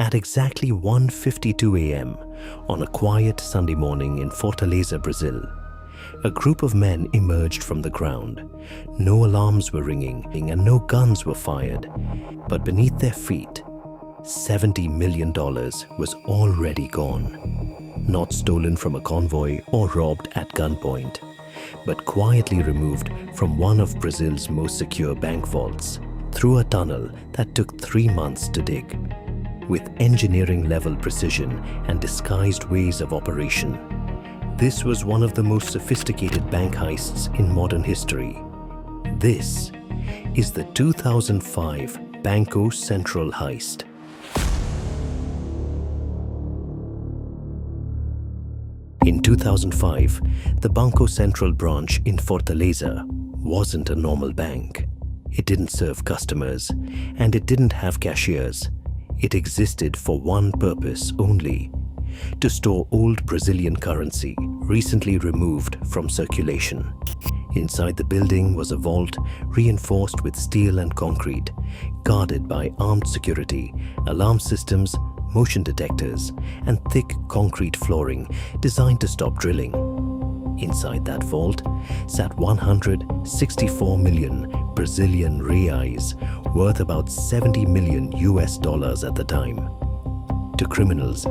At exactly 1:52 a.m. on a quiet Sunday morning in Fortaleza, Brazil, a group of men emerged from the ground. No alarms were ringing and no guns were fired, but beneath their feet, $70 million was already gone. Not stolen from a convoy or robbed at gunpoint, but quietly removed from one of Brazil's most secure bank vaults through a tunnel that took 3 months to dig. With engineering-level precision and disguised ways of operation, this was one of the most sophisticated bank heists in modern history. This is the 2005 Banco Central heist. In 2005, the Banco Central branch in Fortaleza wasn't a normal bank. It didn't serve customers, and it didn't have cashiers. It existed for one purpose only: to store old Brazilian currency recently removed from circulation. Inside the building was a vault reinforced with steel and concrete, guarded by armed security, alarm systems, motion detectors, and thick concrete flooring designed to stop drilling. Inside that vault sat 164 million Brazilian reais, worth about $70 million at the time. To criminals,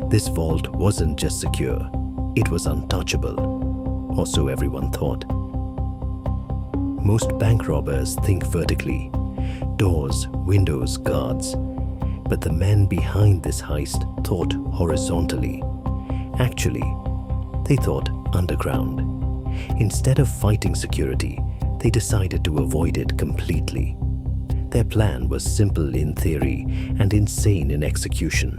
this vault wasn't just secure, it was untouchable, or so everyone thought. Most bank robbers think vertically: doors, windows, guards. But the men behind this heist thought horizontally. Actually, they thought underground. Instead of fighting security, they decided to avoid it completely. Their plan was simple in theory and insane in execution.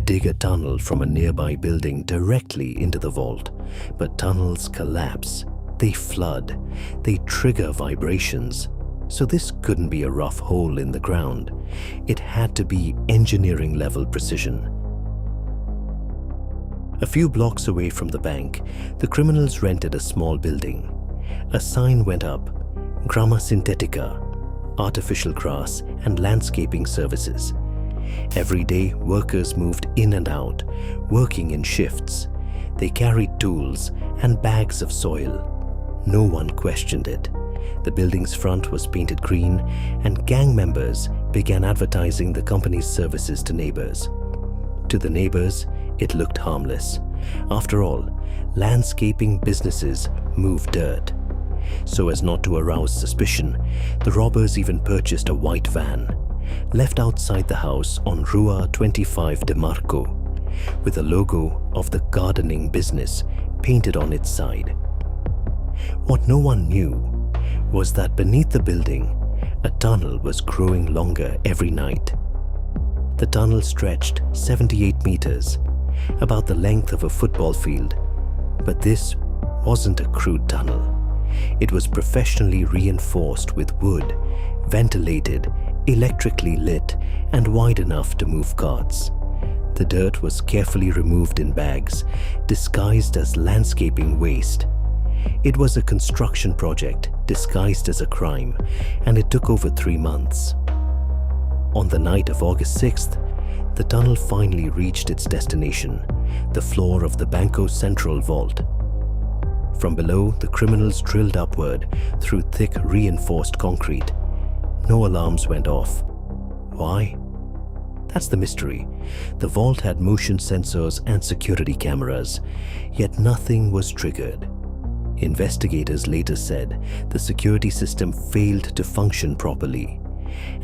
Dig a tunnel from a nearby building directly into the vault, but tunnels collapse, they flood, they trigger vibrations. So this couldn't be a rough hole in the ground. It had to be engineering-level precision. A few blocks away from the bank, the criminals rented a small building. A sign went up: Grama Sintética, artificial grass and landscaping services. Every day, workers moved in and out, working in shifts. They carried tools and bags of soil. No one questioned it. The building's front was painted green, and gang members began advertising the company's services to neighbors. To the neighbors, it looked harmless. After all, landscaping businesses move dirt. So as not to arouse suspicion, the robbers even purchased a white van, left outside the house on Rua 25 de Marco, with a logo of the gardening business painted on its side. What no one knew was that beneath the building, a tunnel was growing longer every night. The tunnel stretched 78 meters, about the length of a football field. But this wasn't a crude tunnel. It was professionally reinforced with wood, ventilated, electrically lit, and wide enough to move carts. The dirt was carefully removed in bags, disguised as landscaping waste. It was a construction project disguised as a crime, and it took over 3 months. On the night of August 6th, the tunnel finally reached its destination, the floor of the Banco Central vault. From below, the criminals drilled upward through thick reinforced concrete. No alarms went off. Why? That's the mystery. The vault had motion sensors and security cameras, yet nothing was triggered. Investigators later said the security system failed to function properly,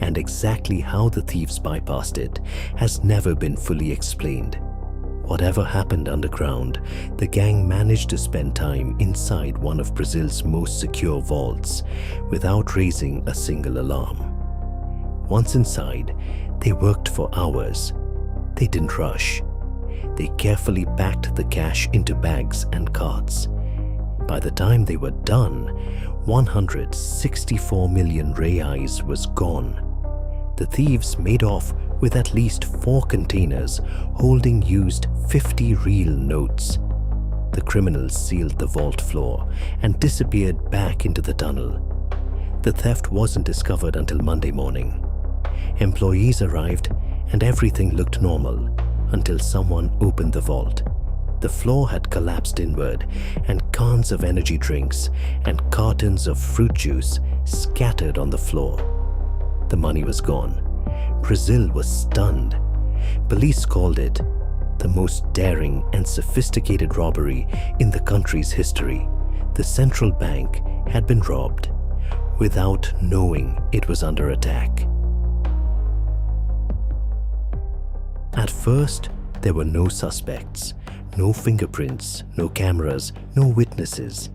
and exactly how the thieves bypassed it has never been fully explained. Whatever happened underground, the gang managed to spend time inside one of Brazil's most secure vaults without raising a single alarm. Once inside, they worked for hours. They didn't rush. They carefully packed the cash into bags and carts. By the time they were done, 164 million reais was gone. The thieves made off with at least 4 containers holding used 50 real notes. The criminals sealed the vault floor and disappeared back into the tunnel. The theft wasn't discovered until Monday morning. Employees arrived and everything looked normal until someone opened the vault. The floor had collapsed inward, and cans of energy drinks and cartons of fruit juice scattered on the floor. The money was gone. Brazil was stunned. Police called it the most daring and sophisticated robbery in the country's history. The central bank had been robbed without knowing it was under attack. At first, there were no suspects, no fingerprints, no cameras, no witnesses.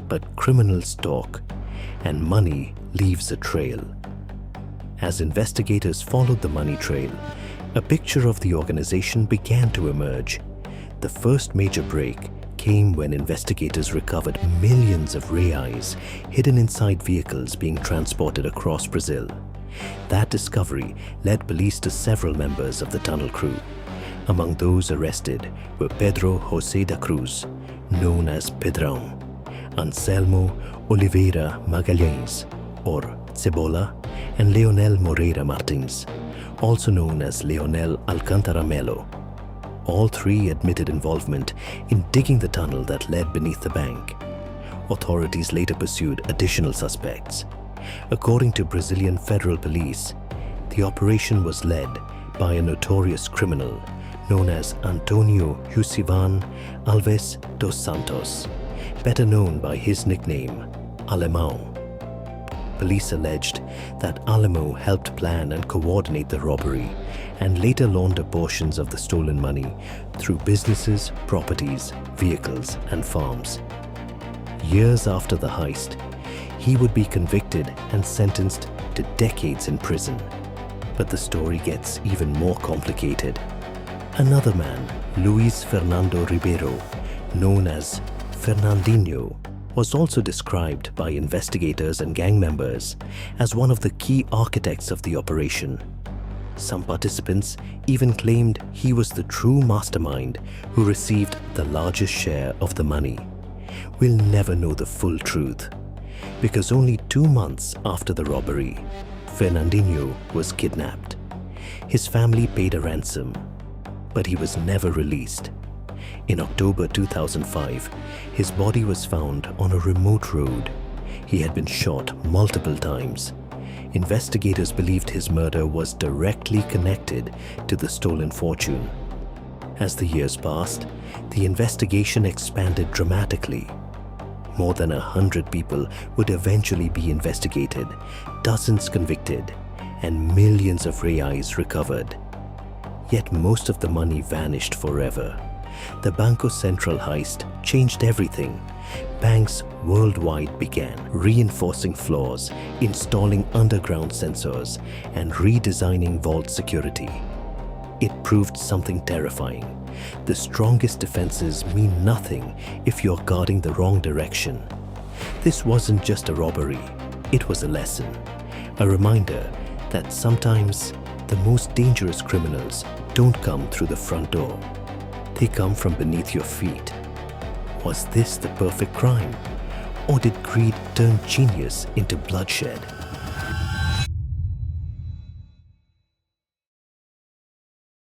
But criminals talk, and money leaves a trail. As investigators followed the money trail, a picture of the organization began to emerge. The first major break came when investigators recovered millions of reais hidden inside vehicles being transported across Brazil. That discovery led police to several members of the tunnel crew. Among those arrested were Pedro José da Cruz, known as Pedrão, Anselmo Oliveira Magalhães, or Cebola, and Leonel Moreira Martins, also known as Leonel Alcântara Melo. All three admitted involvement in digging the tunnel that led beneath the bank. Authorities later pursued additional suspects. According to Brazilian Federal Police, the operation was led by a notorious criminal known as Antonio Jusivan Alves dos Santos, better known by his nickname, Alemão. Police alleged that Alemo helped plan and coordinate the robbery and later launder portions of the stolen money through businesses, properties, vehicles, and farms. Years after the heist, he would be convicted and sentenced to decades in prison. But the story gets even more complicated. Another man, Luis Fernando Ribeiro, known as Fernandinho, was also described by investigators and gang members as one of the key architects of the operation. Some participants even claimed he was the true mastermind who received the largest share of the money. We'll never know the full truth, because only 2 months after the robbery, Fernandinho was kidnapped. His family paid a ransom, but he was never released. In October 2005, his body was found on a remote road. He had been shot multiple times. Investigators believed his murder was directly connected to the stolen fortune. As the years passed, the investigation expanded dramatically. More than 100 people would eventually be investigated, dozens convicted, and millions of reais recovered. Yet most of the money vanished forever. The Banco Central heist changed everything. Banks worldwide began reinforcing floors, installing underground sensors, and redesigning vault security. It proved something terrifying. The strongest defenses mean nothing if you're guarding the wrong direction. This wasn't just a robbery, it was a lesson. A reminder that sometimes the most dangerous criminals don't come through the front door. They come from beneath your feet. Was this the perfect crime? Or did greed turn genius into bloodshed?